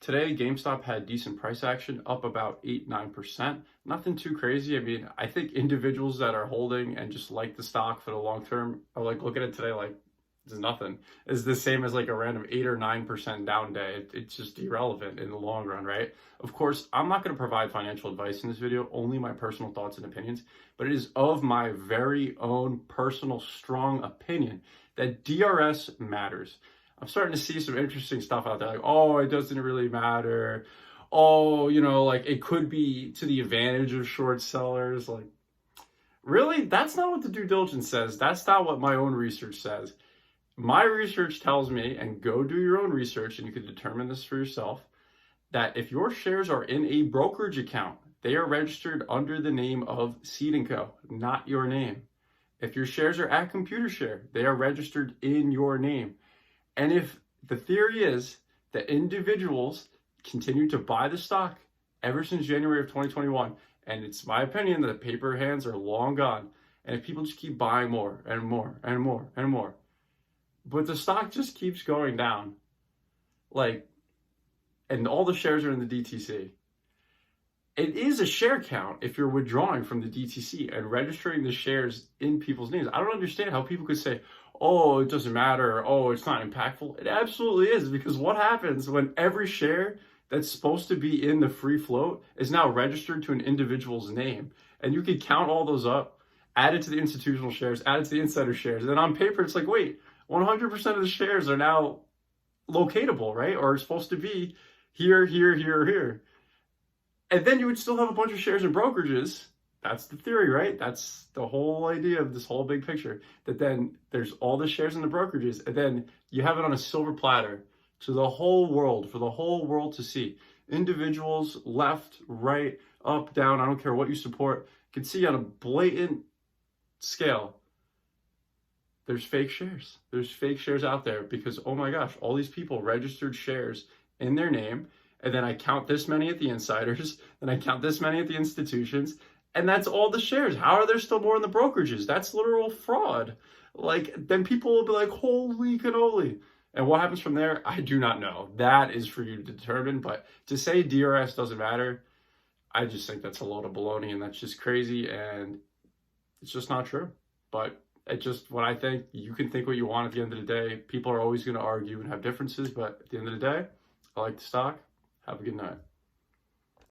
Today, GameStop had decent price action, up about 8-9%. Nothing too crazy. I mean, I think individuals that are holding and just like the stock for the long term are like looking at it today like it's nothing. It's the same as like a random 8 or 9% down day. It's just irrelevant in the long run, right? Of course, I'm not going to provide financial advice in this video, only my personal thoughts and opinions, but it is of my very own personal strong opinion that DRS matters. I'm starting to see some interesting stuff out there, like, oh, it doesn't really matter. Oh, like it could be to the advantage of short sellers. Like, really? That's not what the due diligence says. That's not what my own research says. My research tells me, and go do your own research, and you can determine this for yourself, that if your shares are in a brokerage account, they are registered under the name of Seed & Co., not your name. If your shares are at ComputerShare, they are registered in your name. And if the theory is that individuals continue to buy the stock ever since January of 2021, and it's my opinion that the paper hands are long gone, and if people just keep buying more and more and more and more, but the stock just keeps going down, and all the shares are in the DTC. It is a share count if you're withdrawing from the DTC and registering the shares in people's names. I don't understand how people could say, oh, it doesn't matter, oh, it's not impactful. It absolutely is, because what happens when every share that's supposed to be in the free float is now registered to an individual's name? And you could count all those up, add it to the institutional shares, add it to the insider shares, and then on paper, it's like, wait, 100% of the shares are now locatable, right? Or are supposed to be here, here, here, here. And then you would still have a bunch of shares in brokerages. That's the theory, right? That's the whole idea of this whole big picture, that then there's all the shares in the brokerages, and then you have it on a silver platter to the whole world, for the whole world to see. Individuals, left, right, up, down, I don't care what you support, can see on a blatant scale, there's fake shares. There's fake shares out there because, oh my gosh, all these people registered shares in their name, and then I count this many at the insiders, then I count this many at the institutions, and that's all the shares. How are there still more in the brokerages? That's literal fraud. Then people will be like, holy cannoli. And what happens from there, I do not know. That is for you to determine. But to say DRS doesn't matter, I just think that's a load of baloney, and that's just crazy, and it's just not true. But it's just what I think. You can think what you want at the end of the day. People are always going to argue and have differences, but at the end of the day, I like the stock. Have a good night.